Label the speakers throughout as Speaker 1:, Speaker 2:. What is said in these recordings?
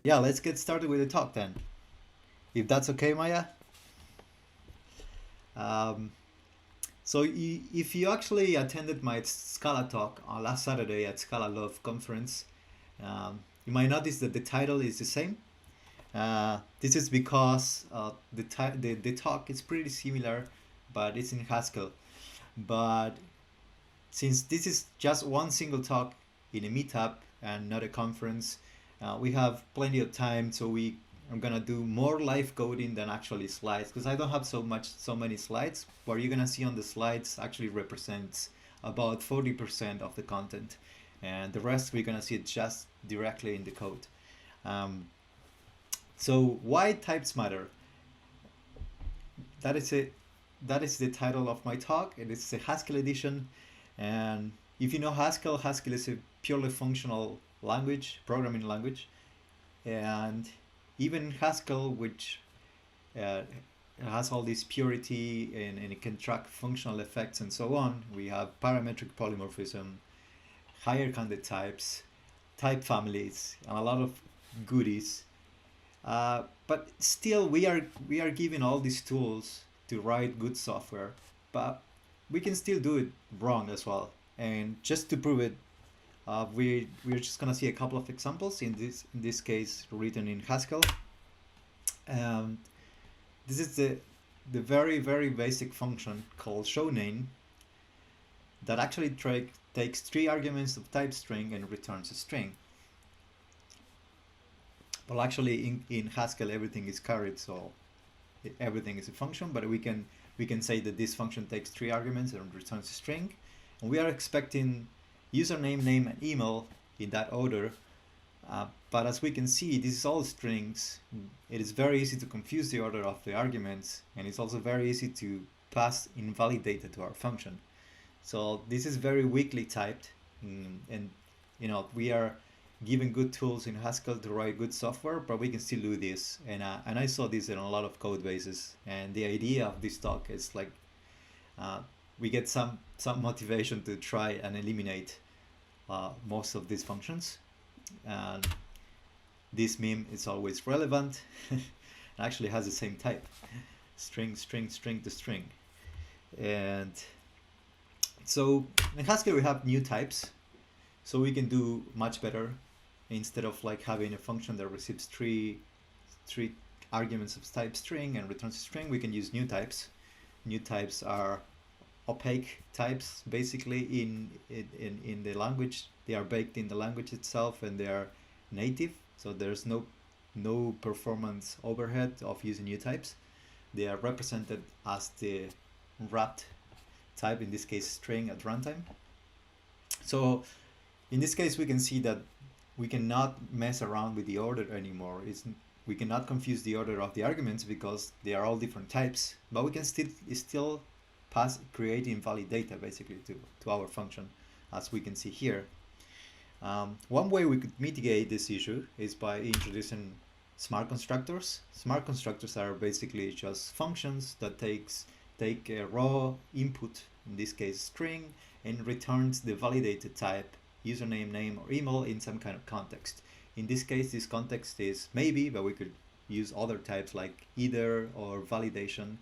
Speaker 1: Yeah, let's get started with the talk then, if that's okay, Maya. Um, if you actually attended my Scala talk on last Saturday at Scala Love conference, you might notice that the title is the same. This is because the talk is pretty similar, but it's in Haskell. But since this is just one single talk in a meetup and not a conference, we have plenty of time, so I'm gonna do more live coding than actually slides because I don't have so many slides. What you're gonna see on the slides actually represents about 40% of the content, and the rest we're gonna see it just directly in the code. So why types matter? That is it. That is the title of my talk. It is a Haskell edition, and if you know Haskell, Haskell is a purely functional language, programming language, and even Haskell, which uh, has all this purity and it can track functional effects and so on. We have parametric polymorphism, higher counted types, type families, and a lot of goodies. But still, we are given all these tools to write good software, but we can still do it wrong as well. And just to prove it, we're just gonna see a couple of examples. In this case, written in Haskell. Um, this is the very basic function called showName that actually takes 3 arguments of type string and returns a string. Well, actually, in Haskell, everything is carried, so everything is a function. But we can say that this function takes 3 arguments and returns a string, and we are expecting username, name, and email in that order. But as we can see, this is all strings. It is very easy to confuse the order of the arguments, and it's also very easy to pass invalid data to our function. So this is very weakly typed, and we are given good tools in Haskell to write good software, but we can still do this. And I saw this in a lot of code bases. And the idea of this talk is like we get some motivation to try and eliminate most of these functions. And this meme is always relevant. It actually has the same type: string, string, string to string. And so in Haskell we have new types, so we can do much better. Instead of like having a function that receives three arguments of type string and returns a string, we can use new types. New types are opaque types, basically in the language. They are baked in the language itself, and they are native, so there's no performance overhead of using new types. They are represented as the wrapped type, in this case string, at runtime. So in this case we can see that we cannot mess around with the order anymore. We cannot confuse the order of the arguments because they are all different types, but we can still create invalid data basically to our function, as we can see here. One way we could mitigate this issue is by introducing smart constructors. Smart constructors are basically just functions that take a raw input, in this case string, and returns the validated type, username, name, or email in some kind of context. In this case, this context is maybe, but we could use other types like either or validation.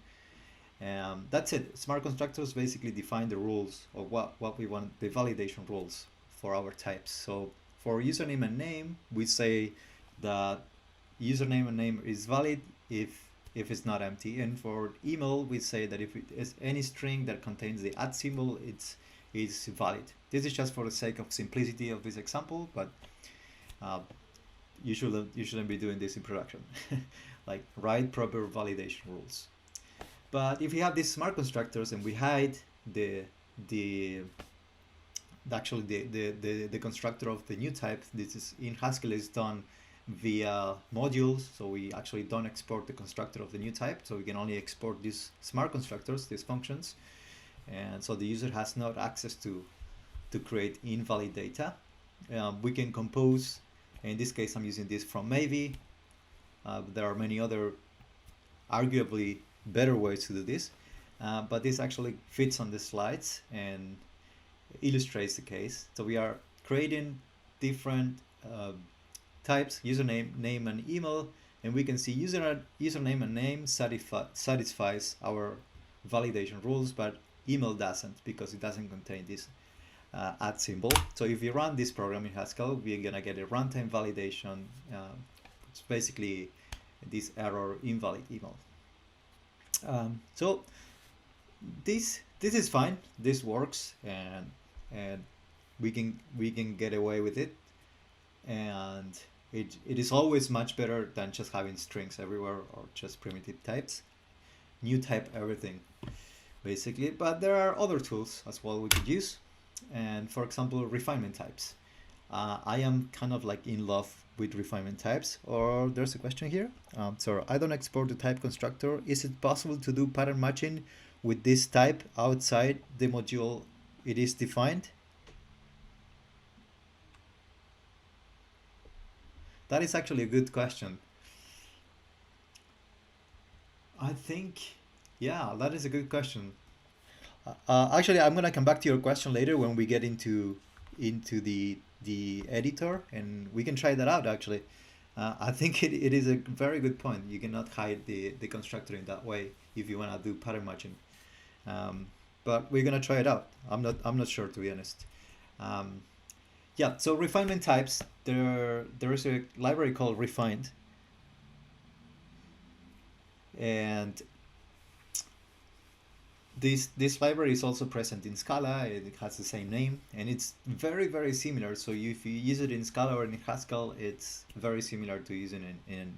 Speaker 1: That's it. Smart constructors basically define the rules of what we want, the validation rules for our types. So for username and name, we say that username and name is valid if it's not empty. And for email, we say that if it is any string that contains the @ symbol, it's valid. This is just for the sake of simplicity of this example, but you shouldn't be doing this in production. Like, write proper validation rules. But if we have these smart constructors and we hide the constructor of the new type, this is in Haskell is done via modules, so we actually don't export the constructor of the new type, so we can only export these smart constructors, these functions, and so the user has not access to create invalid data. We can compose. In this case, I'm using this from Maybe. There are many other arguably better ways to do this, but this actually fits on the slides and illustrates the case. So we are creating different types, username, name, and email, and we can see username and name satisfies our validation rules, but email doesn't because it doesn't contain this @ symbol. So if we run this program in Haskell, we're gonna get a runtime validation. It's basically this error invalid email. So this is fine. This works, and we can get away with it, and it is always much better than just having strings everywhere or just primitive types. New type everything basically, but there are other tools as well we could use, and for example, refinement types. I am kind of like in love with refinement types. Or there's a question here. So I don't export the type constructor. Is it possible to do pattern matching with this type outside the module it is defined? That is actually a good question. I think, yeah, that is a good question. Actually, I'm gonna come back to your question later when we get into the editor, and we can try that out actually. I think it is a very good point. You cannot hide the constructor in that way if you wanna do pattern matching. But we're gonna try it out. I'm not sure, to be honest. Yeah, so refinement types, there is a library called refined, and this library is also present in Scala. It has the same name, and it's very similar. So if you use it in Scala or in Haskell, it's very similar to using it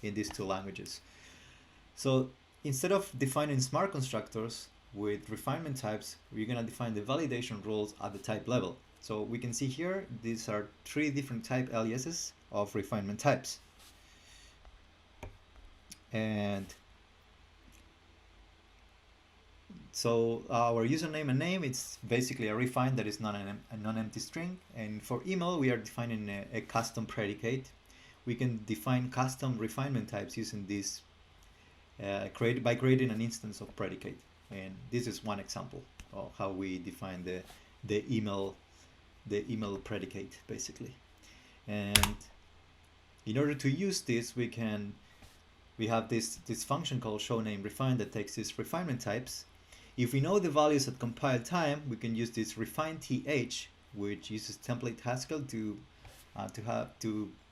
Speaker 1: in these two languages. So instead of defining smart constructors with refinement types, we're gonna define the validation rules at the type level. So we can see here, these are 3 different type aliases of refinement types. And so our username and name, it's basically a refine that is not a non-empty string. And for email, we are defining a custom predicate. We can define custom refinement types using this, by creating an instance of predicate. And this is one example of how we define the email predicate, basically. And in order to use this, we have this function called showNameRefine that takes these refinement types. If we know the values at compile time, we can use this refineTh, which uses template Haskell to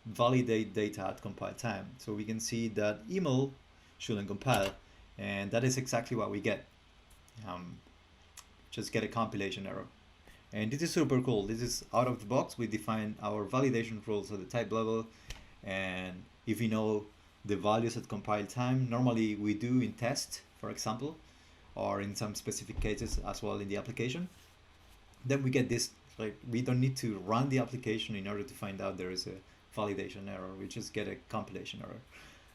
Speaker 1: validate data at compile time. So we can see that email shouldn't compile, and that is exactly what we get. Just get a compilation error. And this is super cool. This is out of the box. We define our validation rules at the type level, and if we know the values at compile time, normally we do in test, for example, or in some specific cases as well in the application, then we get this, like, we don't need to run the application in order to find out there is a validation error. We just get a compilation error.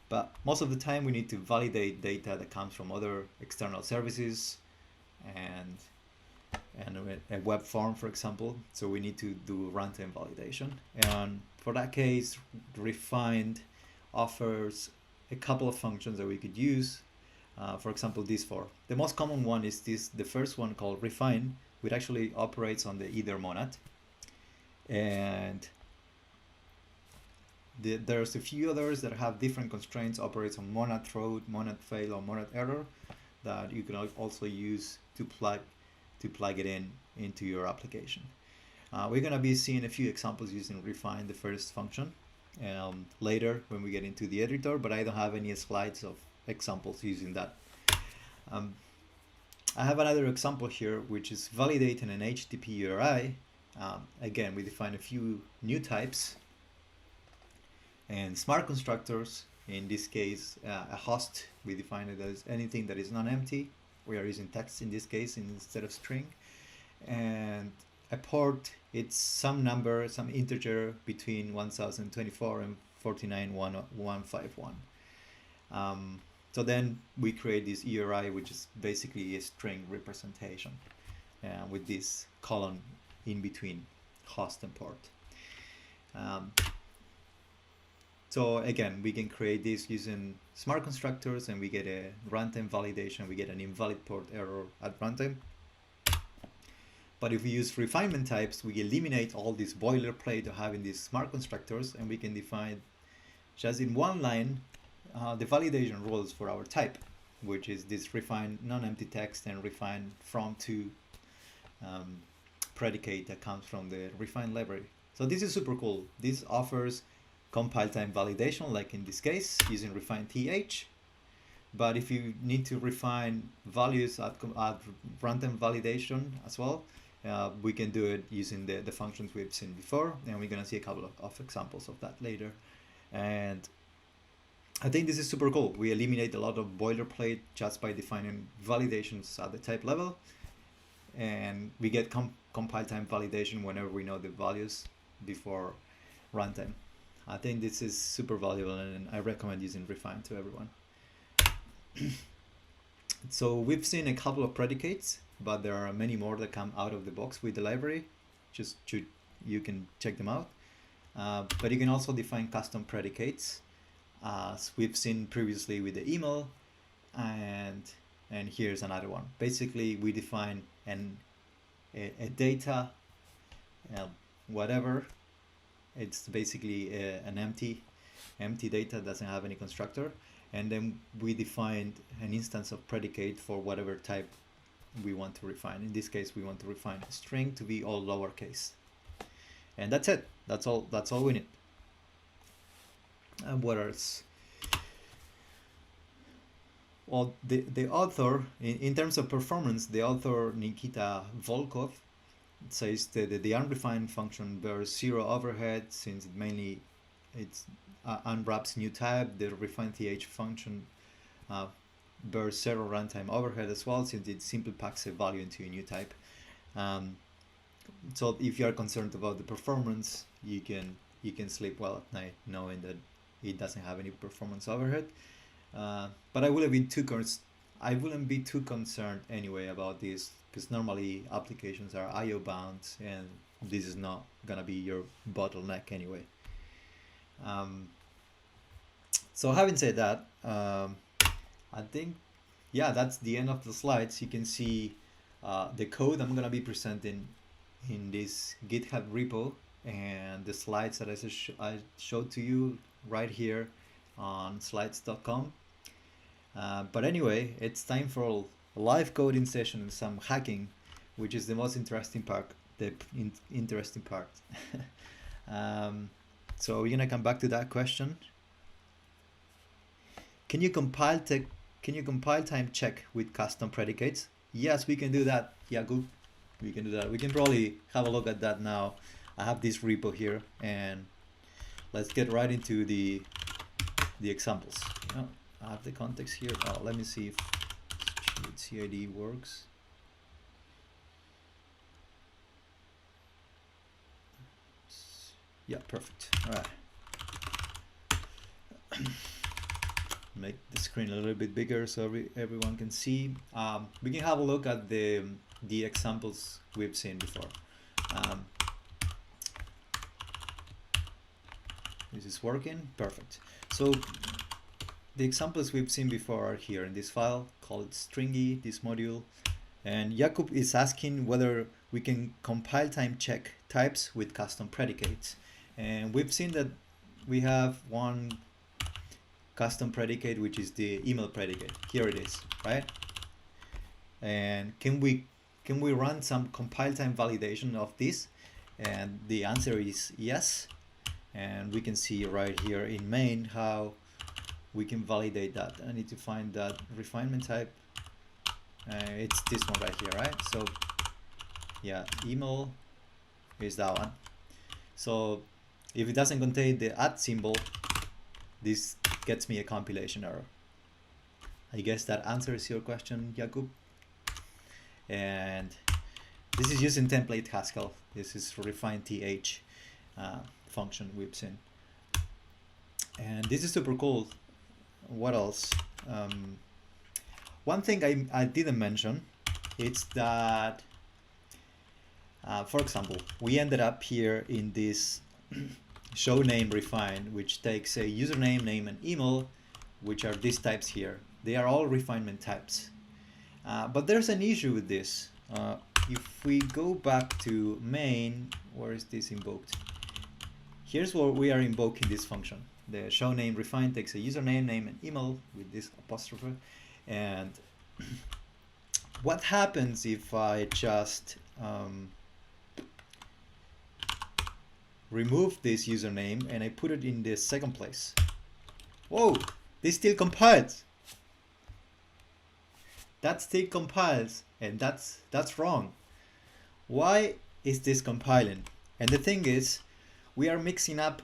Speaker 1: But most of the time we need to validate data that comes from other external services and a web form, for example. So we need to do runtime validation. And for that case, refined offers a couple of functions that we could use. For example, these 4. The most common one is the first one called refine, which actually operates on the either monad. And there's a few others that have different constraints, operates on monad throw, monad fail, or monad error, that you can also use to plug it into your application. We're gonna be seeing a few examples using refine, the first function, later when we get into the editor, but I don't have any slides of examples using that. I have another example here, which is validating an HTTP URI. Again, we define a few new types and smart constructors. In this case, a host, we define it as anything that is non-empty. We are using text in this case instead of string. And a port, it's some number, some integer between 1024 and 49151. So then we create this URI, which is basically a string representation with this colon in between host and port. So again, we can create this using smart constructors, and we get a runtime validation. We get an invalid port error at runtime. But if we use refinement types, we eliminate all this boilerplate of having these smart constructors, and we can define just in one line the validation rules for our type, which is this refine non-empty text and refine from to predicate that comes from the refine library. So this is super cool. This offers compile time validation, like in this case, using refine th. But if you need to refine values at runtime validation as well, we can do it using the functions we've seen before, and we're going to see a couple of examples of that later. And I think this is super cool. We eliminate a lot of boilerplate just by defining validations at the type level, and we get compile time validation whenever we know the values before runtime. I think this is super valuable, and I recommend using refine to everyone. So we've seen a couple of predicates, but there are many more that come out of the box with the library. You can check them out. But you can also define custom predicates, as we've seen previously with the email, and here's another one. Basically, we define a data, whatever. It's basically an empty data, doesn't have any constructor, and then we defined an instance of predicate for whatever type we want to refine. In this case, we want to refine a string to be all lowercase, and that's it. That's all we need. And what else? Well, the author, in terms of performance, the author Nikita Volkov says that the unrefined function bears 0 overhead, since it unwraps new type. The refined th function bears 0 runtime overhead as well, since it simply packs a value into a new type. So if you are concerned about the performance, you can sleep well at night knowing that it doesn't have any performance overhead. But I wouldn't be too concerned anyway about this, because normally applications are IO bound, and this is not gonna be your bottleneck anyway. So having said that, I think, yeah, that's the end of the slides. You can see the code I'm gonna be presenting in this GitHub repo, and the slides that I showed to you right here on slides.com. But anyway, it's time for a live coding session and some hacking, which is the most interesting part. So we're gonna come back to that question. Can you compile time check with custom predicates? Yes, we can do that. Yeah, good. We can do that. We can probably have a look at that now. I have this repo here, and let's get right into the examples. I have the context here. Let me see if CID works. Yeah, perfect. All right. Make the screen a little bit bigger so everyone can see. We can have a look at the examples we've seen before. This is working. Perfect. So the examples we've seen before are here in this file called stringy, this module. And Jakub is asking whether we can compile time check types with custom predicates. And we've seen that we have one custom predicate, which is the email predicate. Here it is, right? And can we run some compile time validation of this? And the answer is yes. And we can see right here in main how we can validate that. I need to find that refinement type. It's this one right here, right? So yeah, email is that one. So if it doesn't contain the @ symbol, this gets me a compilation error. I guess that answers your question, Jakub. And this is using template Haskell. This is refine th function we've seen. And this is super cool. What else? One thing I didn't mention, it's that, for example, we ended up here in this show name refine, which takes a username, name, and email, which are these types here. They are all refinement types. But there's an issue with this. if we go back to main, where is this invoked? Here's where we are invoking this function. The show name refine takes a username, name, and email with this apostrophe. And what happens if I just remove this username and I put it in the second place? Whoa, this still compiles. That still compiles, and that's wrong. Why is this compiling? And the thing is, we are mixing up.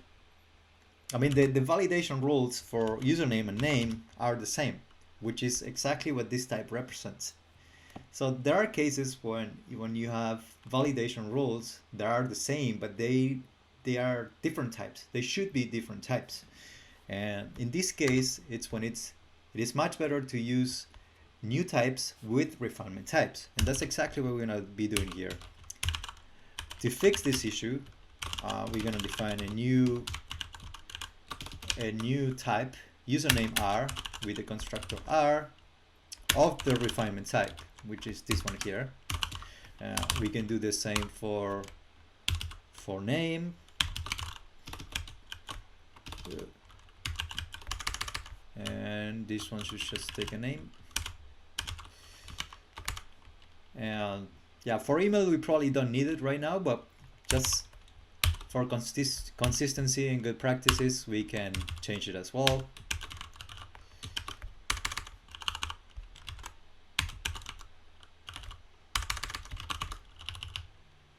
Speaker 1: I mean, the validation rules for username and name are the same, which is exactly what this type represents. So there are cases when you have validation rules that are the same, but they are different types. They should be different types. And in this case, it is much better to use new types with refinement types. And that's exactly what we're going to be doing here. To fix this issue, we're going to define a new type, username R, with the constructor R of the refinement type, which is this one here. We can do the same for name. And this one should just take a name. And yeah, for email we probably don't need it right now, but just for consistency and good practices, we can change it as well.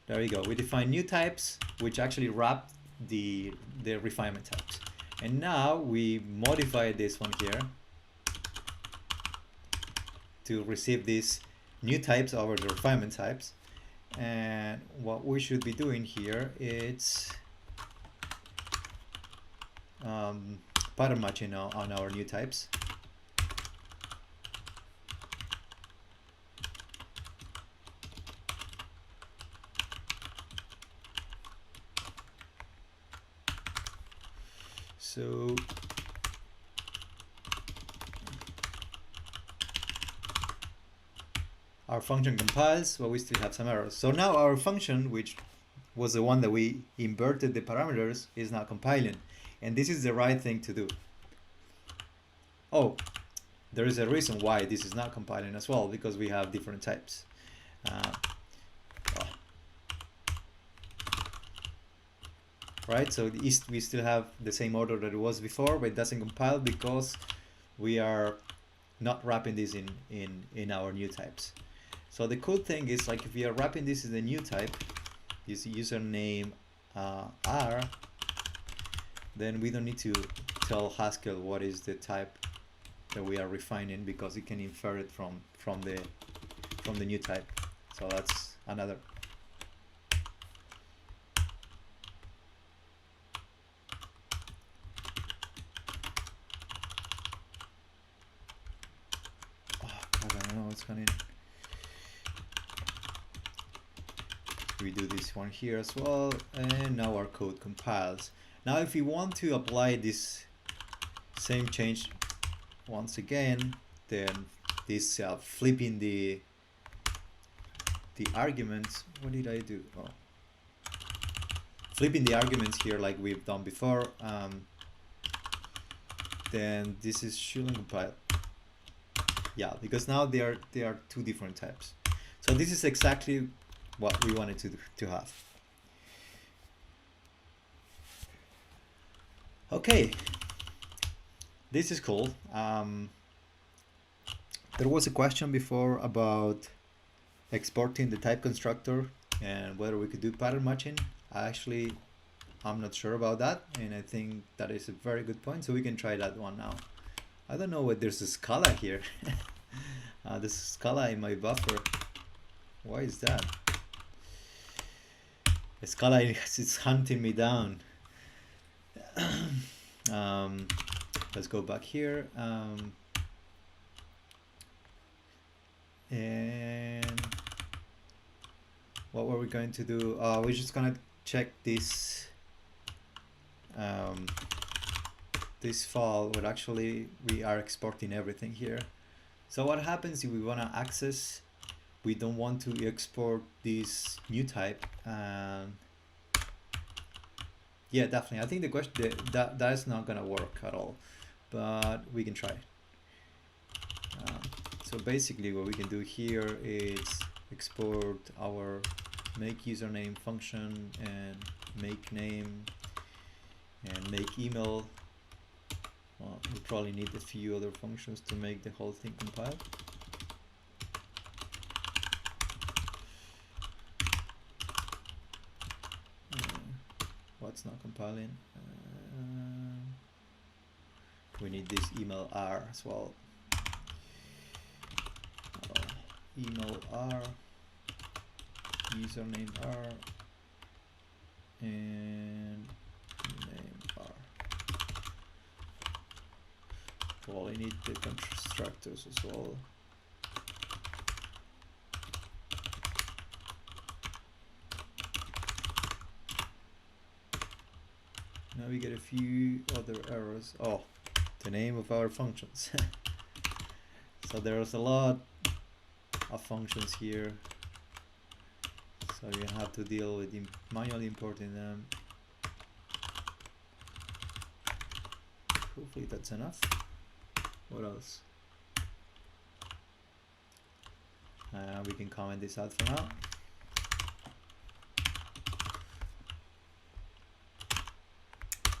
Speaker 1: There we go. We define new types, which actually wrap the refinement types. And now we modify this one here to receive these new types over the refinement types. And what we should be doing here is pattern matching on our new types. So our function compiles, but we still have some errors. So now our function, which was the one that we inverted the parameters, is now compiling. And this is the right thing to do. Oh, there is a reason why this is not compiling as well, because we have different types. Right, so we still have the same order that it was before, but it doesn't compile because we are not wrapping this in our new types. So the cool thing is, like, if we are wrapping this in the new type, this username R, then we don't need to tell Haskell what is the type that we are refining, because it can infer it from the new type. So that's another. We do this one here as well, and now our code compiles. Now if we want to apply this same change once again, then this flipping the arguments, what did I do? Oh, flipping the arguments here like we've done before, then this shouldn't compile. Yeah, because now they are two different types. So this is exactly what we wanted to have. Okay, this is cool. There was a question before about exporting the type constructor and whether we could do pattern matching. I'm not sure about that, and I think that is a very good point, so we can try that one now. I don't know what there's a Scala here. There's a Scala in my buffer. Why is that? The Scala is hunting me down. Let's go back here. And what were we going to do? We're just gonna check this this file where actually we are exporting everything here. So what happens if we want to access we don't want to export this new type. Yeah, definitely. I think the question that is not gonna work at all, but we can try. So basically, what we can do here is export our make username function and make name and make email. Well, we probably need a few other functions to make the whole thing compile. What's not compiling? We need this email R as well. Email R, username R, and name R. Well, I need the constructors as well. Now we get a few other errors. Oh, the name of our functions. So there's a lot of functions here. So you have to deal with manually importing them. Hopefully that's enough. What else? We can comment this out for now.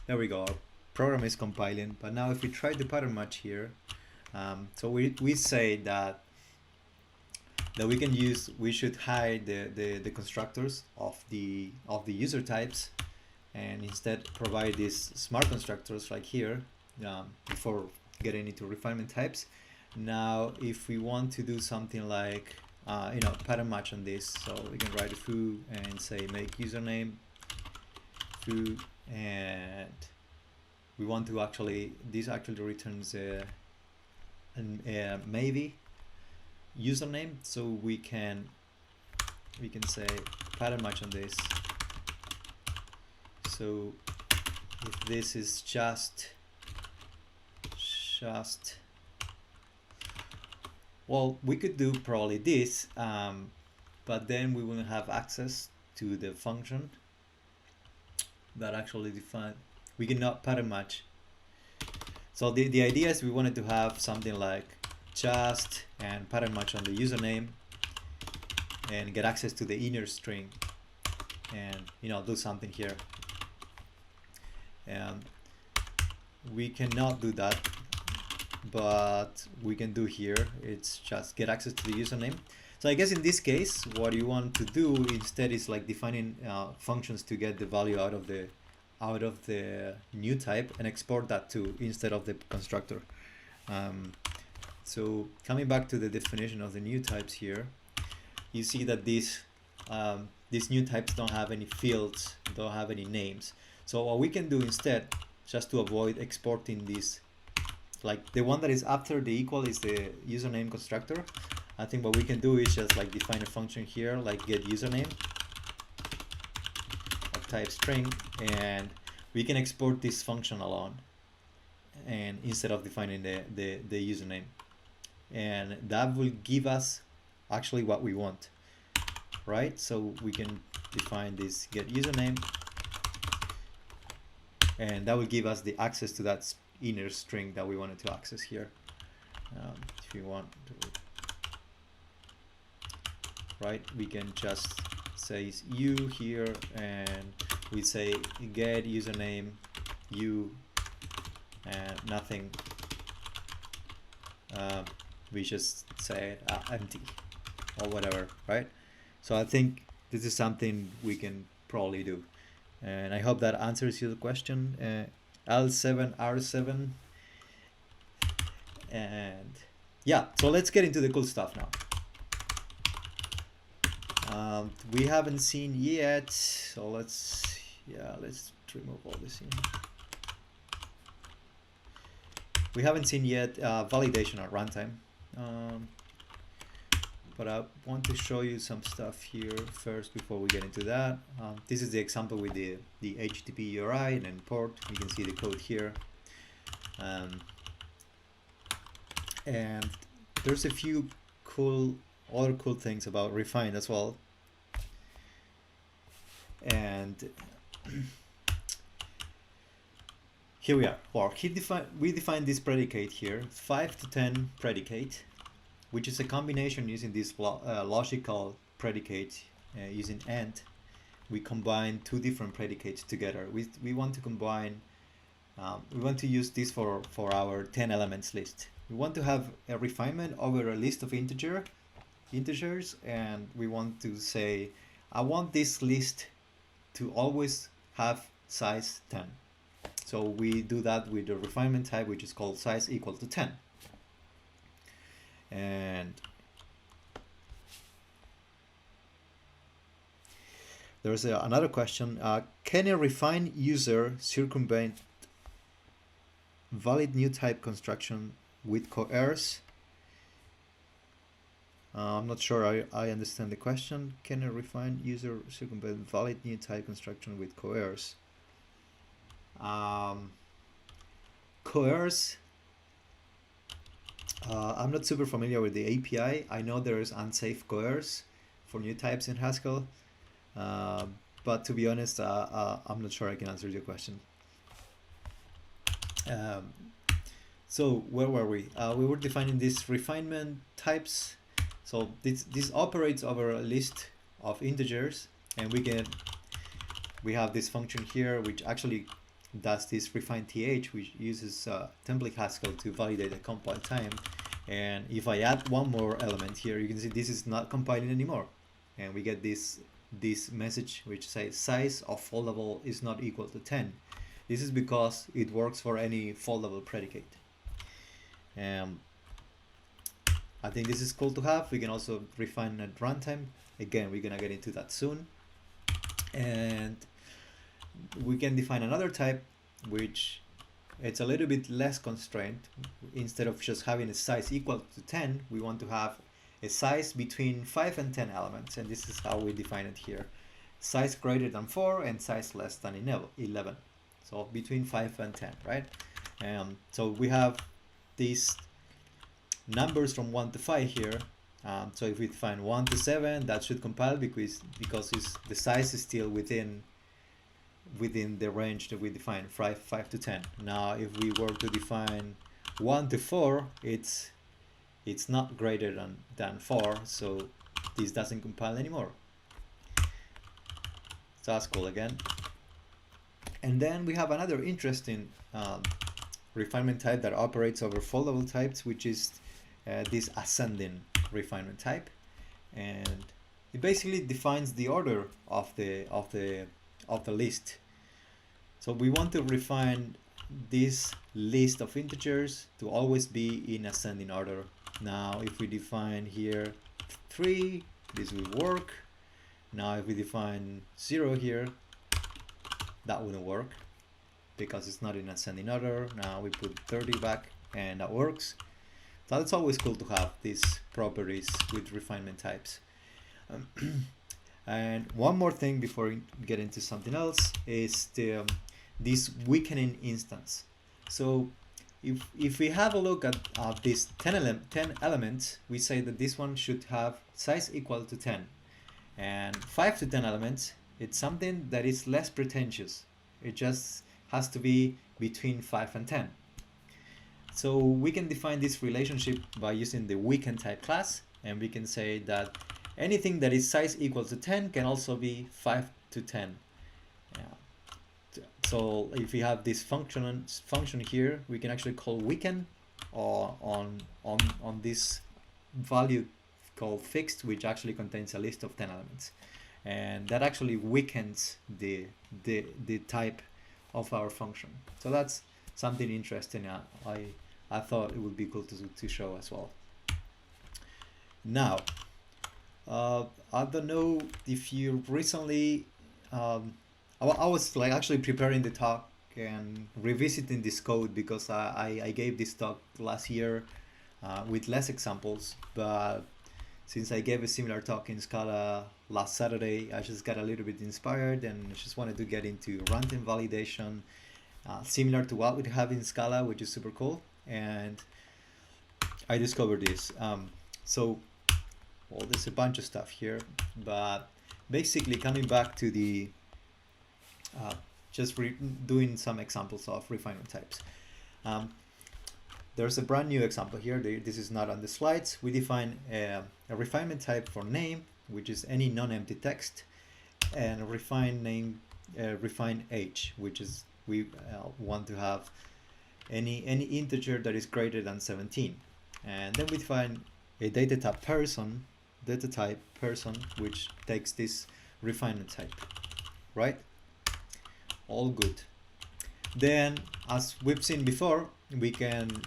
Speaker 1: There we go. Our program is compiling. But now if we try the pattern match here, so we say that we can use, we should hide the constructors of the user types, and instead provide these smart constructors like here before getting into refinement types. Now if we want to do something like pattern match on this, so we can write a foo and say make username foo, and we want to actually, this actually returns a maybe username, so we can say pattern match on this. So if this is just well, we could do probably this, but then we wouldn't have access to the function that actually define. We cannot pattern match. So the idea is we wanted to have something like just and pattern match on the username and get access to the inner string and do something here. And we cannot do that, but we can do here, it's just get access to the username. So I guess in this case what you want to do instead is like defining functions to get the value out of the new type and export that too instead of the constructor. So coming back to the definition of the new types here, you see that these new types don't have any fields, don't have any names. So what we can do instead, just to avoid exporting this, like the one that is after the equal is the username constructor. I think what we can do is just like define a function here like get username of type string, and we can export this function alone, and instead of defining the username, and that will give us actually what we want, right? So we can define this get username, and that will give us the access to that inner string that we wanted to access here. If we want to, right, we can just say u here, and we say get username u and nothing. We just say empty or whatever, right? So I think this is something we can probably do, and I hope that answers your question. L7 R7, and yeah, so let's get into the cool stuff now. We haven't seen yet, so let's remove all this here. We haven't seen yet validation at runtime, but I want to show you some stuff here first before we get into that. This is the example with the HTTP URI and import. You can see the code here, and there's a few cool other cool things about Refine as well. And here we are. Or we define this predicate here, 5 to 10 predicate, which is a combination using this logical predicate using AND. We combine two different predicates together. We want to combine, we want to use this for our 10 elements list. We want to have a refinement over a list of integers, and we want to say, I want this list to always have size 10. So we do that with the refinement type, which is called size equal to 10. And there's another question. Can a refine user circumvent valid new type construction with coerce? I'm not sure I understand the question. Can a refine user circumvent valid new type construction with coerce? Coerce, I'm not super familiar with the API. I know there is unsafe coerce for new types in Haskell, but to be honest, I'm not sure I can answer your question. So where were we? We were defining these refinement types. So this operates over a list of integers, and we have this function here which actually does this refine th, which uses template Haskell to validate the compile time. And if I add one more element here, you can see this is not compiling anymore, and we get this message which says size of foldable is not equal to 10. This is because it works for any foldable predicate. I think this is cool to have. We can also refine at runtime. Again, we're gonna get into that soon. And we can define another type which it's a little bit less constrained. Instead of just having a size equal to 10, we want to have a size between 5 and 10 elements, and this is how we define it here. Size greater than 4 and size less than 11. So between 5 and 10, right? So we have these numbers from 1 to 5 here. So if we define 1 to 7, that should compile because the size is still within the range that we define, 5 to 10. Now if we were to define 1 to 4, it's not greater than 4, so this doesn't compile anymore. So that's cool again. And then we have another interesting refinement type that operates over foldable types, which is this ascending refinement type, and it basically defines the order of the list. So we want to refine this list of integers to always be in ascending order. Now if we define here 3, this will work. Now if we define 0 here, that wouldn't work because it's not in ascending order. Now we put 30 back and that works. So it's always cool to have these properties with refinement types. And one more thing before we get into something else is this weakening instance. So if we have a look at these 10 elements, we say that this one should have size equal to 10. And 5 to 10 elements, it's something that is less pretentious. It just has to be between 5 and 10. So we can define this relationship by using the weaken type class, and we can say that anything that is size equal to 10 can also be 5 to 10. So if we have this function here, we can actually call weaken on this value called fixed, which actually contains a list of 10 elements, and that actually weakens the type of our function. So that's something interesting. I thought it would be cool to show as well. Now, I don't know if you recently, I was like actually preparing the talk and revisiting this code because I gave this talk last year with less examples, but since I gave a similar talk in Scala last Saturday, I just got a little bit inspired and just wanted to get into runtime validation, similar to what we have in Scala, which is super cool. And I discovered this. So well, there's a bunch of stuff here, but basically coming back to the just doing some examples of refinement types. There's a brand new example here. This is not on the slides. We define a refinement type for name, which is any non-empty text, and a refine age, which is we want to have any integer that is greater than 17. And then we define a data type person, which takes this refinement type, right? All good. Then, as we've seen before, we can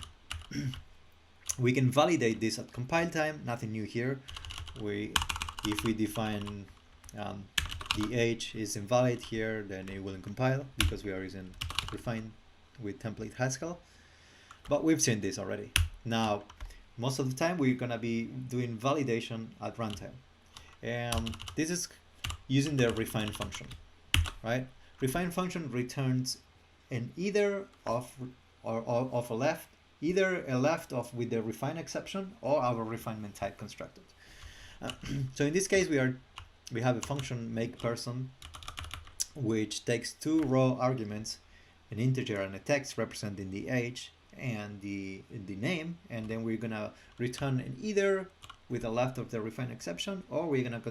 Speaker 1: validate this at compile time. Nothing new here. If we define the age is invalid here, then it wouldn't compile because we are using refine with template Haskell. But we've seen this already. Now, most of the time we're gonna be doing validation at runtime. This is using the refine function, right? Refine function returns an either of a left, either a left of with the refine exception or our refinement type constructed. So in this case, we have a function make person, which takes two raw arguments, an integer and a text representing the age and the name, and then we're gonna return an either with a left of the refine exception, or we're gonna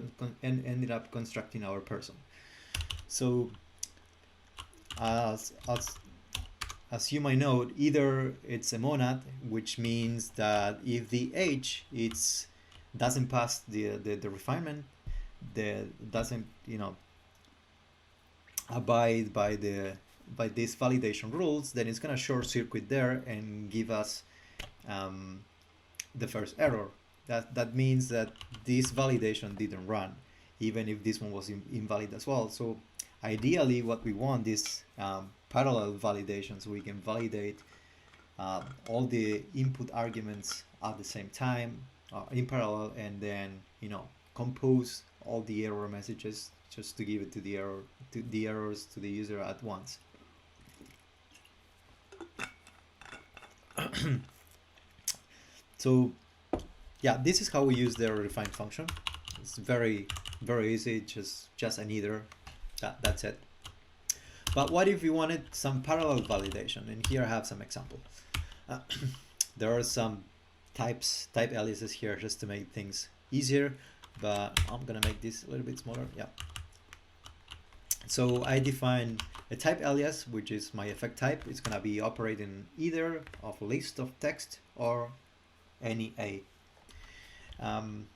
Speaker 1: ended up constructing our person. So as you might know, either it's a monad, which means that if the age doesn't pass the refinement, doesn't abide by these validation rules, then it's gonna short circuit there and give us the first error. That means that this validation didn't run, even if this one was invalid as well. So ideally, what we want is parallel validation, so we can validate all the input arguments at the same time in parallel, and then compose all the error messages just to give it to the errors to the user at once. So yeah, this is how we use the refine function. It's very easy, just an either. That's it. But what if we wanted some parallel validation? And here I have some examples. There are some type aliases here just to make things easier, but I'm gonna make this a little bit smaller. Yeah. So I define a type alias, which is my effect type. It's gonna be operating either of a list of text or any A. And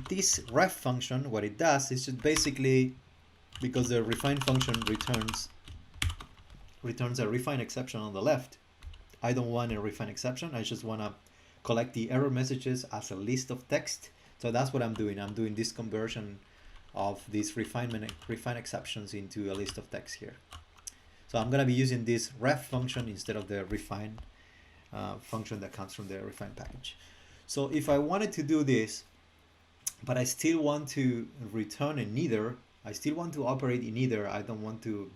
Speaker 1: this ref function, what it does is just basically, because the refine function returns a refine exception on the left, I don't want a refine exception. I just want to collect the error messages as a list of text. So that's what I'm doing. I'm doing this conversion of these refine exceptions into a list of text here. So I'm going to be using this ref function instead of the refine function that comes from the refine package. So if I wanted to do this, but I still want to return an either, I still want to operate in either, I don't want to,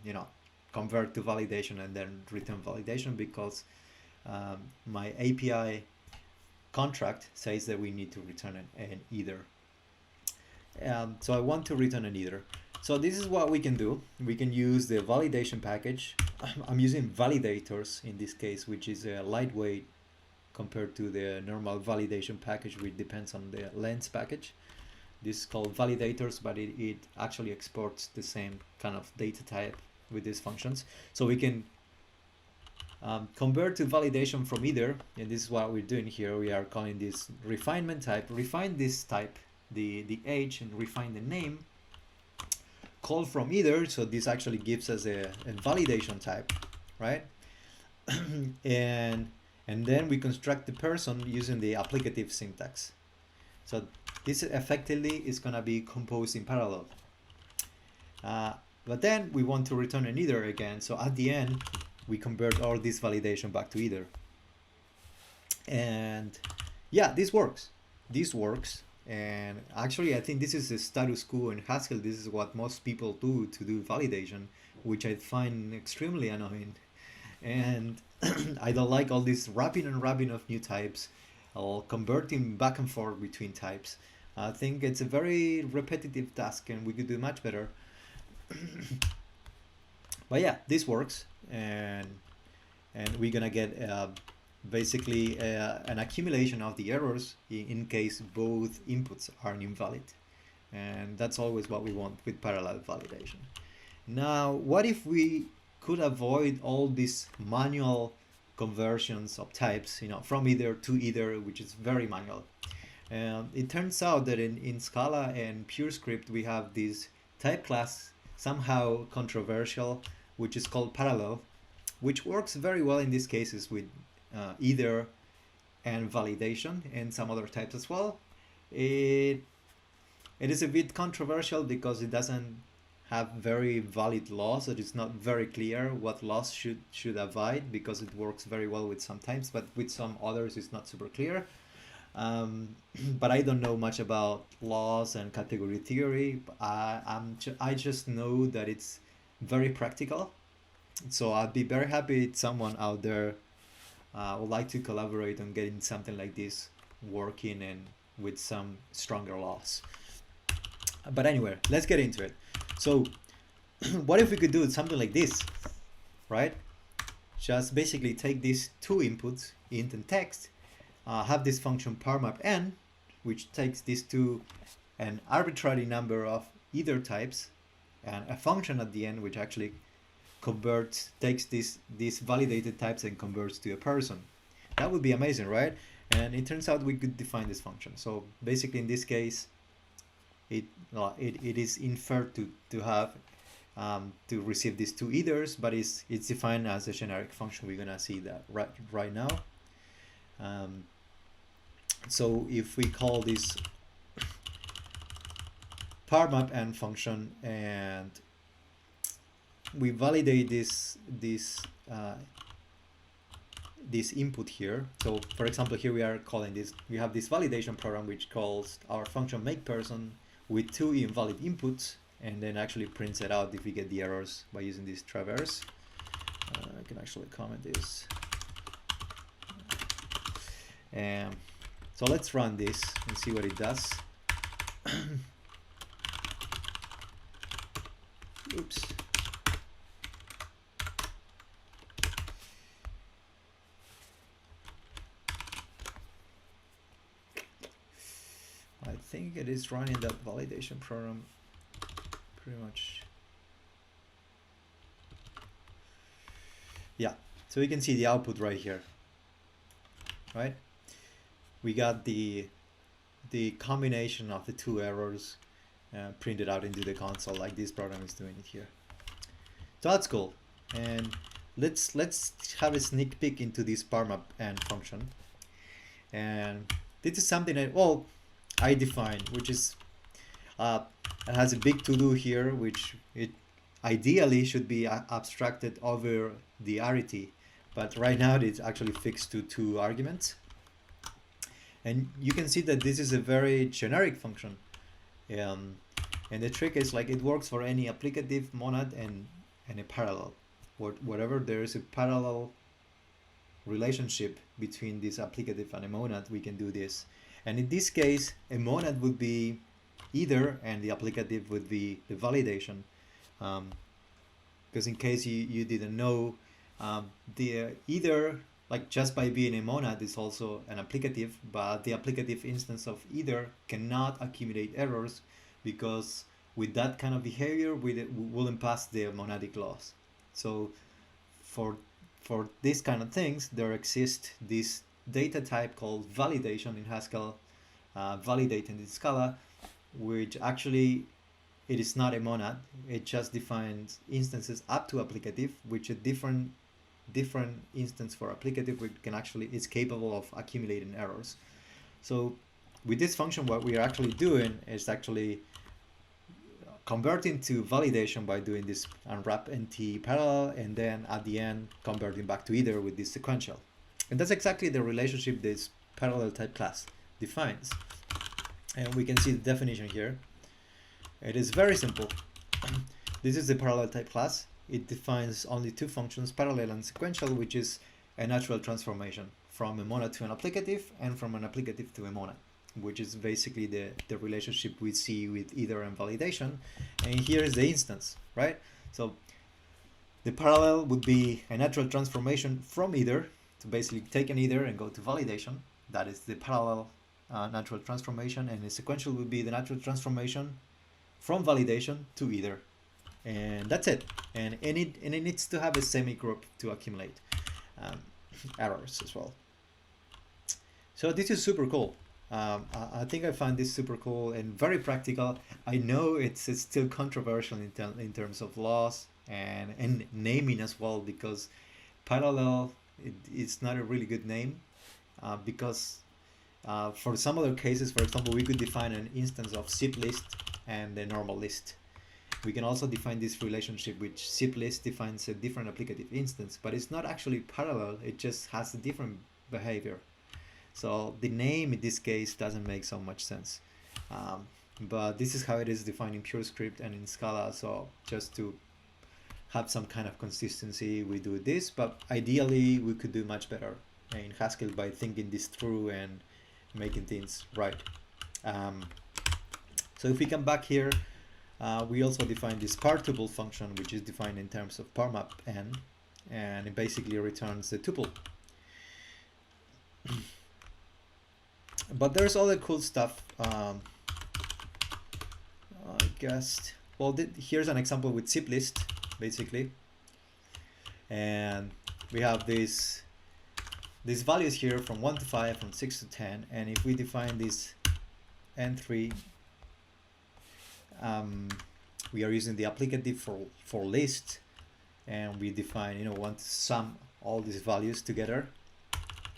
Speaker 1: convert to validation and then return validation, because my API contract says that we need to return an either. So I want to return an either. So this is what we can do. We can use the validation package. I'm using validators in this case, which is a lightweight compared to the normal validation package, which depends on the lens package. This is called validators, but it actually exports the same kind of data type with these functions. So we can convert to validation from either, and this is what we're doing here. We are calling this refinement type, refine this type, the age, and refine the name, call from either, so this actually gives us a validation type, right? and then we construct the person using the applicative syntax. So this effectively is going to be composed in parallel. But then we want to return an either again. So at the end, we convert all this validation back to either. And yeah, this works. This works. And actually, I think this is the status quo in Haskell. This is what most people do to do validation, which I find extremely annoying. And I don't like all this wrapping and wrapping of new types, or converting back and forth between types. I think it's a very repetitive task and we could do much better. But yeah, this works, and we're gonna get basically an accumulation of the errors in case both inputs are invalid, and that's always what we want with parallel validation. Now, what if we could avoid all these manual conversions of types, from either to either, which is very manual? It turns out that in Scala and PureScript we have this type class, somehow controversial, which is called parallel, which works very well in these cases with either and validation and some other types as well. It is a bit controversial because it doesn't have very valid laws. It is not very clear what laws should avoid, because it works very well with some types, but with some others it's not super clear. But I don't know much about laws and category theory. I just know that it's very practical. So I'd be very happy if someone out there would like to collaborate on getting something like this working and with some stronger laws. But anyway, let's get into it. So what if we could do something like this, right? Just basically take these two inputs, int and text, have this function parmap_n, which takes these two, an arbitrary number of either types, and a function at the end which actually takes these validated types and converts to a person. That would be amazing, right? And it turns out we could define this function. So basically in this case, it is inferred to have to receive these two ethers, but it's defined as a generic function. We're gonna see that right now. So if we call this parmap_n function and we validate this input here. So for example, here we are calling this, we have this validation program which calls our function makePerson with two invalid inputs, and then actually prints it out if we get the errors by using this traverse. I can actually comment this. So let's run this and see what it does. Oops. I think it is running that validation program pretty much. Yeah, so we can see the output right here, right? We got the combination of the two errors printed out into the console, like this program is doing it here. So that's cool. And let's have a sneak peek into this parmap_n function. And this is something I defined, which is it has a big to do here, which it ideally should be abstracted over the arity, but right now it's actually fixed to 2 arguments. And you can see that this is a very generic function. And the trick is, like, it works for any applicative monad and a parallel. Whatever there is a parallel relationship between this applicative and a monad, we can do this. And in this case, a monad would be either, and the applicative would be the validation. Because in case you didn't know, the either, like, just by being a monad, is also an applicative, but the applicative instance of either cannot accumulate errors, because with that kind of behavior we wouldn't pass the monadic laws. So for these kind of things, there exists this data type called validation in Haskell, validate in Scala, which actually it is not a monad. It just defines instances up to applicative, which a different instance for applicative, which can actually is capable of accumulating errors. So with this function, what we are actually doing is actually converting to validation by doing this unwrap nt parallel, and then at the end converting back to either with this sequential. And that's exactly the relationship this parallel type class defines. And we can see the definition here. It is very simple. This is the parallel type class. It defines only 2 functions, parallel and sequential, which is a natural transformation from a monad to an applicative and from an applicative to a monad. which is basically the relationship we see with either and validation. And here is the instance, right? So the parallel would be a natural transformation from either, to basically take an either and go to validation. That is the parallel natural transformation, and the sequential would be the natural transformation from validation to either. And that's it. And it needs to have a semi-group to accumulate errors as well. So this is super cool. I think I find this super cool and very practical. I know it's still controversial in terms of laws and naming as well, because parallel, it's not a really good name, because for some other cases, for example, we could define an instance of zip list and the normal list. We can also define this relationship, which zip list defines a different applicative instance, but it's not actually parallel, it just has a different behavior. So the name in this case doesn't make so much sense. But this is how it is defined in PureScript and in Scala, so just to have some kind of consistency, we do this, but ideally we could do much better in Haskell by thinking this through and making things right. So if we come back here, we also define this partuple function, which is defined in terms of parmap n, and it basically returns the tuple. But there's other cool stuff. I guess, well, here's an example with zip list, basically, and we have these values here from 1 to 5, from 6 to 10, and if we define this n3, we are using the applicative for list, and we define, want to sum all these values together.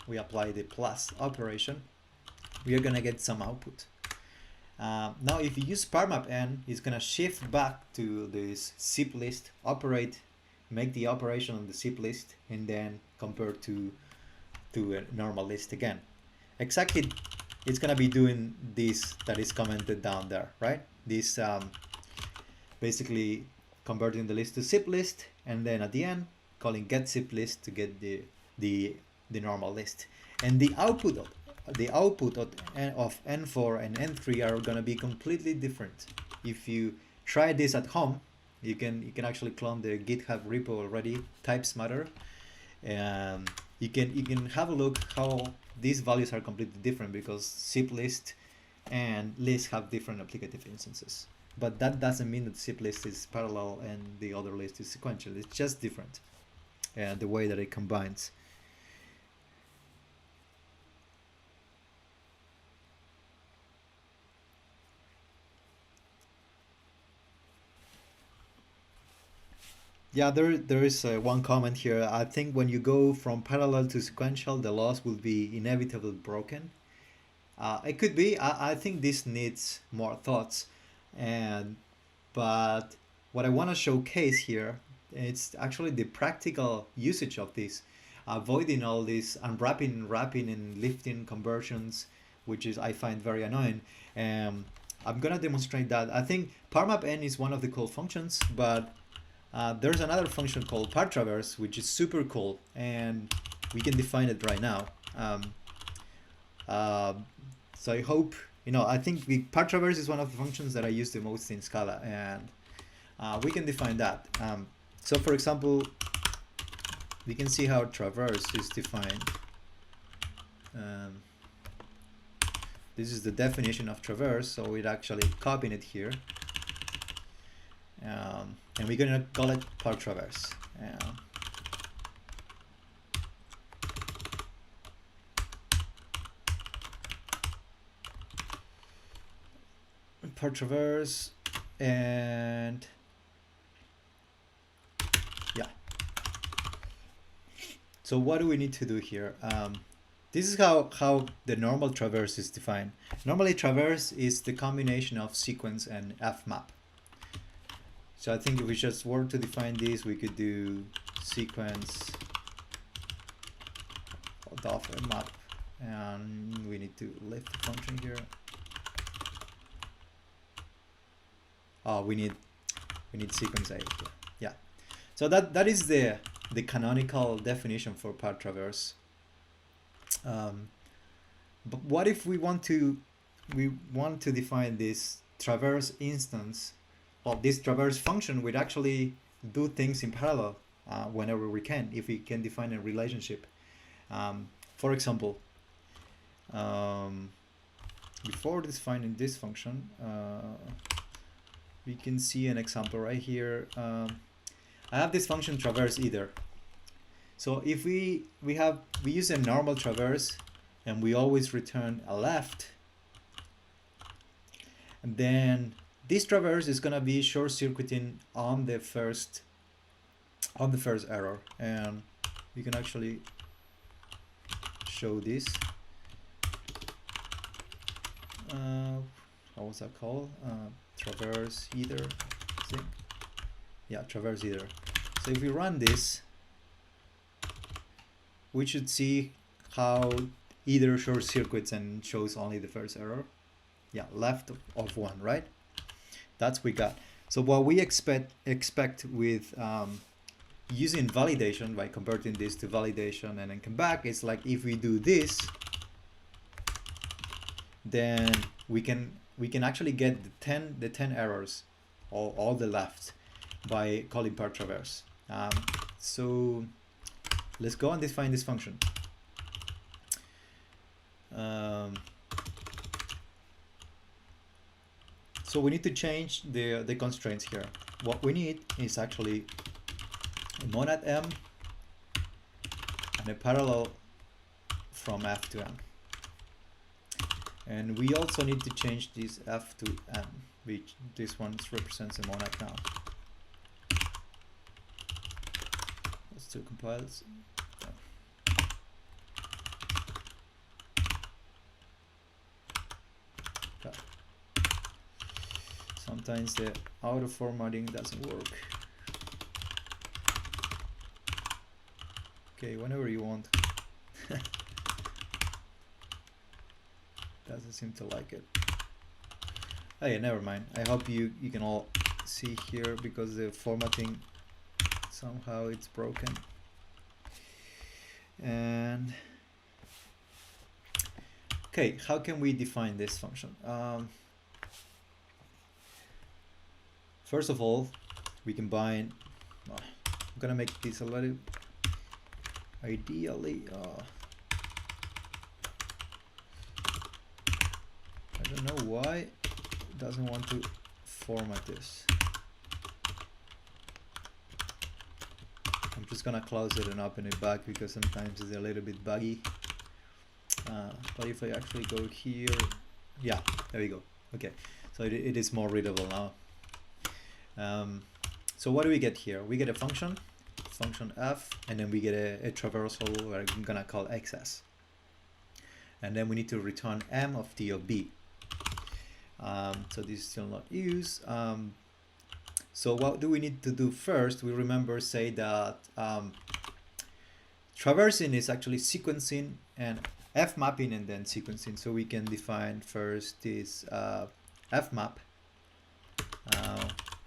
Speaker 1: We apply the plus operation. We are gonna get some output. Now if you use parmap n, it's gonna shift back to this zip list, make the operation on the zip list, and then compare to a normal list again. Exactly, it's gonna be doing this that is commented down there, right? This basically converting the list to zip list, and then at the end calling get zip list to get the normal list. And the output of n4 and n3 are going to be completely different. If you try this at home, you can actually clone the GitHub repo already, types matter, and you can have a look how these values are completely different, because zip list and list have different applicative instances. But that doesn't mean that zip list is parallel and the other list is sequential. It's just different, the way that it combines. Yeah, there is one comment here. I think when you go from parallel to sequential, the loss will be inevitably broken. It could be. I think this needs more thoughts, but what I want to showcase here, it's actually the practical usage of this, avoiding all this unwrapping, wrapping, and lifting conversions, which is I find very annoying. I'm gonna demonstrate that. I think parmap n is one of the cool functions, but there's another function called partraverse, which is super cool, and we can define it right now. So I hope, I think partraverse is one of the functions that I use the most in Scala, and we can define that. So for example, we can see how traverse is defined. This is the definition of traverse, so we're actually copying it here. And we're going to call it partraverse. Partraverse, and yeah. So what do we need to do here? This is how the normal traverse is defined. Normally traverse is the combination of sequence and fmap. So I think if we just were to define this, we could do sequence of map, and we need to lift the function here. Oh, we need sequence A here. Yeah. So that is the canonical definition for partraverse. But what if we want to we want to define this traverse instance, well, this traverse function would actually do things in parallel whenever we can, if we can define a relationship. For example, before defining this function, we can see an example right here. I have this function traverse either. So if we use a normal traverse and we always return a left, and then this traverse is gonna be short circuiting on the first error, and we can actually show this. What was that called? Traverse either, I think. Yeah, traverse either. So if we run this, we should see how either short circuits and shows only the first error. Yeah, left of one, right? That's we got. So what we expect with using validation, by converting this to validation and then come back, is like if we do this, then we can actually get the 10 errors, all the left, by calling per traverse. So let's go and define this function. So we need to change the constraints here. What we need is actually a monad m and a parallel from f to m. And we also need to change this f to m, which this one represents a monad now. Let's do compiles. Sometimes the auto formatting doesn't work. Okay, whenever you want. Doesn't seem to like it. Oh yeah, never mind. I hope you can all see here, because the formatting somehow it's broken. And okay, how can we define this function? First of all, we combine. I'm gonna make this a little. Ideally, I don't know why it doesn't want to format this. I'm just gonna close it and open it back, because sometimes it's a little bit buggy. But if I actually go here, yeah, there we go. Okay, so it is more readable now. So what do we get here? We get a function f, and then we get a traversal where I'm gonna call xs, and then we need to return m of t of b. So this is still not used. So what do we need to do first? We remember say that traversing is actually sequencing, and f mapping and then sequencing. So we can define first this f map.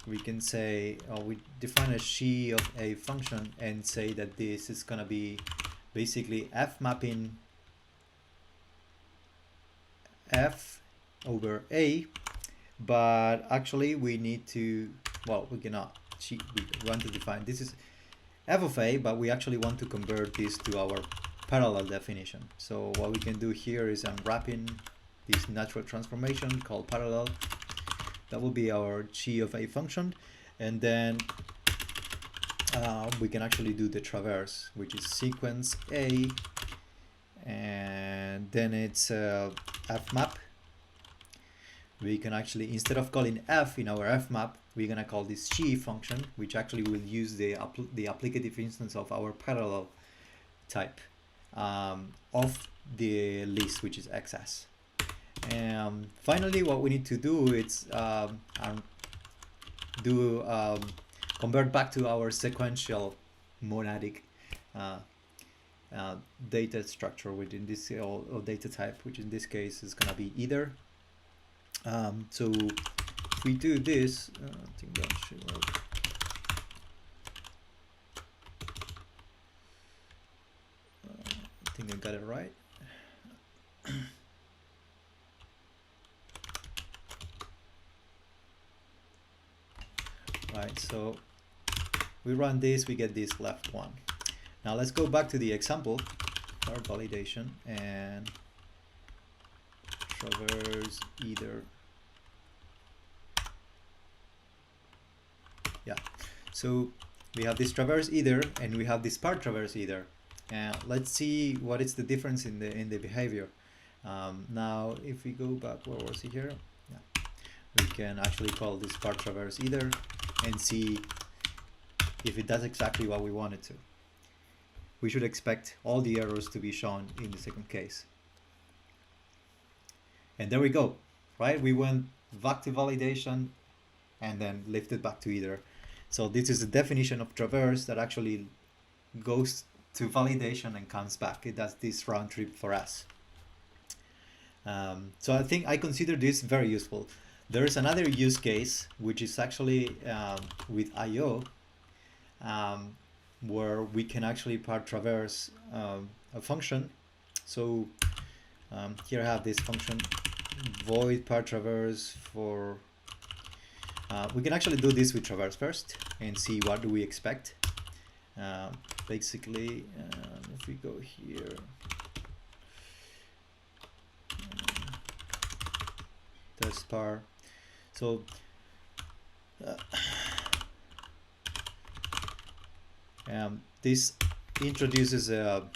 Speaker 1: We can say, we define a she of a function and say that this is gonna be basically f mapping f over a, but actually we need to, well, we cannot, we want to define, this is f of a, but we actually want to convert this to our parallel definition. So what we can do here is unwrapping this natural transformation called parallel. That will be our chi of a function, and then we can actually do the traverse, which is sequence a, and then it's f map. We can actually, instead of calling f in our f map, we're gonna call this chi function, which actually will use the applicative instance of our parallel type of the list, which is xs. And finally, what we need to do is convert back to our sequential monadic data structure within this or data type, which in this case is gonna be either. So if we do this, I think that should work. I think I got it right. right? So we run this, we get this left one. Now let's go back to the example, our validation, and traverse either. Yeah, so we have this traverse either, and we have this part traverse either. Let's see what is the difference in the behavior. Now, if we go back, where was he here? Yeah. We can actually call this part traverse either and see if it does exactly what we want it to. We should expect all the errors to be shown in the second case. And there we go, right? We went back to validation and then lifted back to either. So this is a definition of traverse that actually goes to validation and comes back. It does this round trip for us. So I think I consider this very useful. There is another use case, which is actually with I/O, where we can actually part traverse a function. So here I have this function void part traverse for. We can actually do this with traverse first and see what do we expect. Basically, if we go here, test par. So this introduces a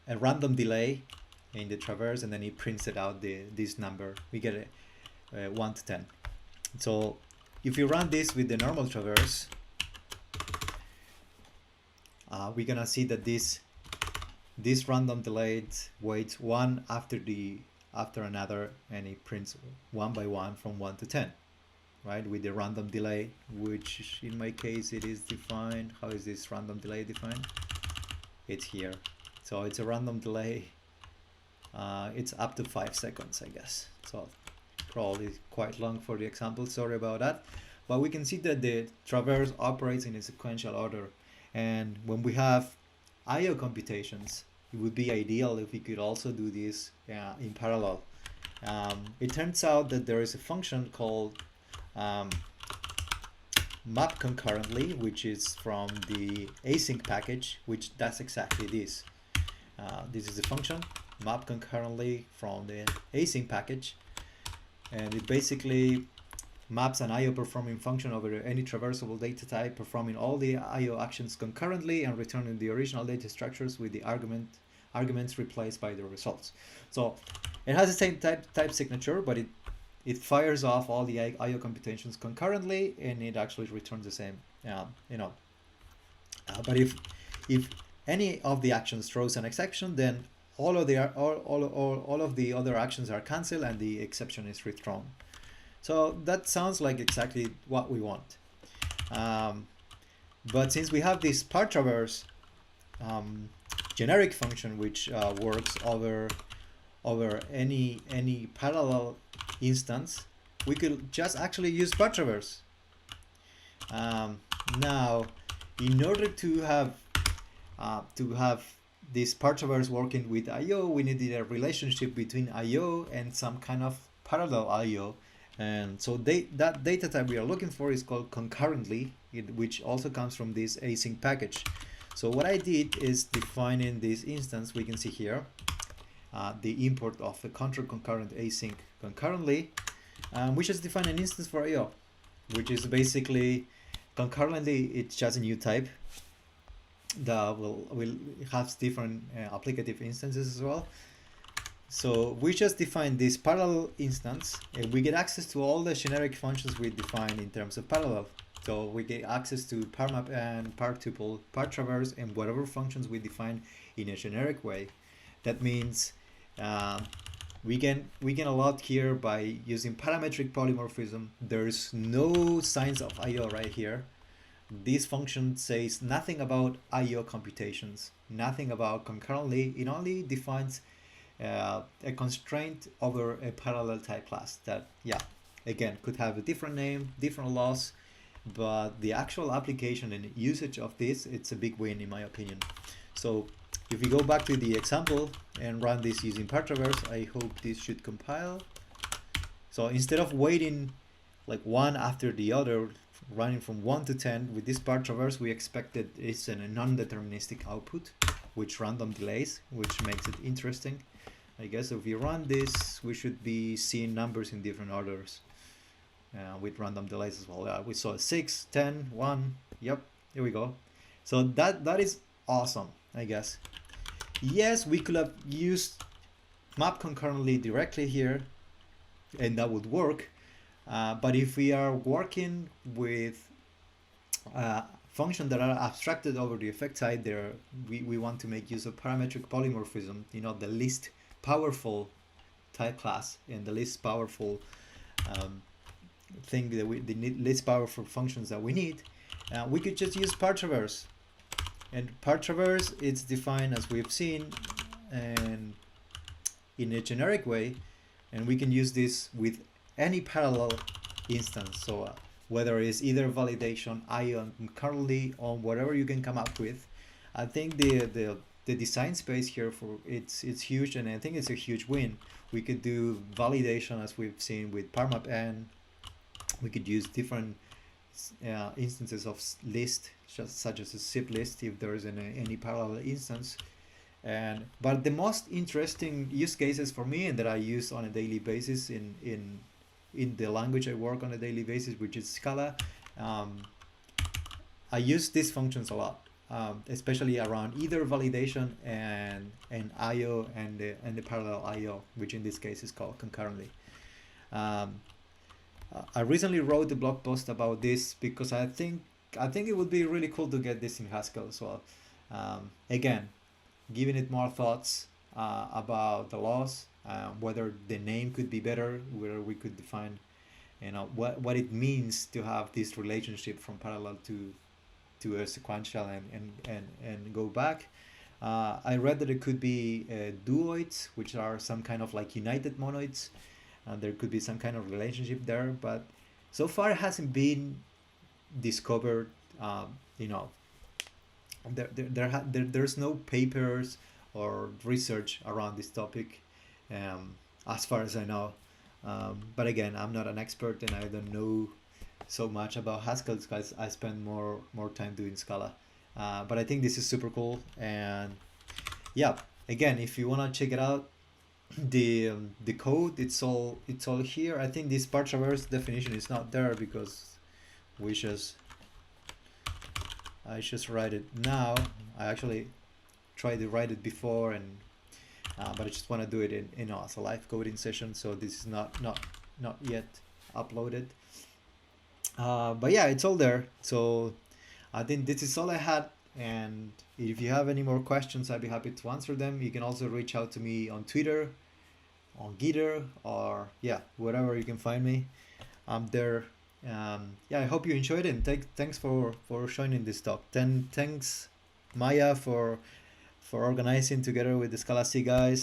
Speaker 1: random delay in the traverse, and then it prints it out this number. We get a 1 to 10. So if you run this with the normal traverse, we're gonna see that this random delay waits one after another, and it prints one by one from 1 to 10, right? With the random delay, which in my case it is defined. How is this random delay defined? It's here. So it's a random delay. It's up to 5 seconds, I guess. So probably quite long for the example. Sorry about that. But we can see that the traverse operates in a sequential order. And when we have I/O computations, it would be ideal if we could also do this in parallel. It turns out that there is a function called map concurrently, which is from the async package, which does exactly this. This is a function, map concurrently, from the async package, and it basically maps an I/O performing function over any traversable data type, performing all the I/O actions concurrently and returning the original data structures with the arguments replaced by the results. So it has the same type signature, but it fires off all the I/O computations concurrently, and it actually returns the same. But if any of the actions throws an exception, then all of the other actions are cancelled and the exception is withdrawn. So that sounds like exactly what we want. But since we have this part traverse generic function which works over any parallel instance, we could just actually use part traverse. Now, in order to have this part traverse working with I/O, we needed a relationship between I/O and some kind of parallel I/O. And so that data type we are looking for is called concurrently, which also comes from this async package. So what I did is defining this instance. We can see here the import of the control concurrent async concurrently. We just define an instance for I/O, which is basically concurrently. It's just a new type that will have different applicative instances as well. So we just define this parallel instance, and we get access to all the generic functions we define in terms of parallel. So we get access to parmap and partuple, partraverse, and whatever functions we define in a generic way. That means we can a lot here by using parametric polymorphism. There's no signs of I/O right here. This function says nothing about I/O computations, nothing about concurrently. It only defines a constraint over a parallel type class that, again, could have a different name, different laws, but the actual application and usage of this, it's a big win in my opinion. So if we go back to the example and run this using partraverse, I hope this should compile. So instead of waiting like one after the other running from 1 to 10 with this part traverse, we expected it's a non-deterministic output, which random delays, which makes it interesting. I guess if we run this, we should be seeing numbers in different orders with random delays as well. We saw 6, 10, 1. Yep, here we go. So that is awesome, I guess. Yes, we could have used map concurrently directly here, and that would work. But if we are working with functions that are abstracted over the effect side, there we want to make use of parametric polymorphism, you know, the least powerful type class and the least powerful thing that the least powerful functions that we need. We could just use part traverse, and part traverse, it's defined as we've seen and in a generic way, and we can use this with any parallel instance. So whether it's either validation, IO, currently on whatever you can come up with. I think the design space here for it's huge, and I think it's a huge win. We could do validation as we've seen with parmap_n. We could use different instances of list, such as a zip list, if there is any parallel instance. But the most interesting use cases for me, and that I use on a daily basis in the language I work on a daily basis, which is Scala, I use these functions a lot, especially around either validation and IO and the parallel IO, which in this case is called concurrently. I recently wrote a blog post about this because I think it would be really cool to get this in Haskell as well. Again, giving it more thoughts about the laws, whether the name could be better, whether we could define, you know, what it means to have this relationship from parallel to a sequential and go back. I read that it could be duoids, which are some kind of like united monoids. There could be some kind of relationship there, but so far it hasn't been discovered. You know, there's no papers or research around this topic, as far as I know. But again, I'm not an expert, and I don't know so much about Haskell because I spend more time doing Scala. But I think this is super cool, and yeah, again, if you wanna check it out, the code, it's all here. I think this part traverse definition is not there because I just write it now. I actually tried to write it before, and but I just want to do it in as a live coding session, so this is not yet uploaded. But yeah, it's all there. So I think this is all I had, and if you have any more questions, I'd be happy to answer them. You can also reach out to me on Twitter, on Gitter, or yeah, wherever you can find me. I'm there. Yeah, I hope you enjoyed it, and thanks for joining this talk. Thanks Maya for organizing together with the Scala C guys.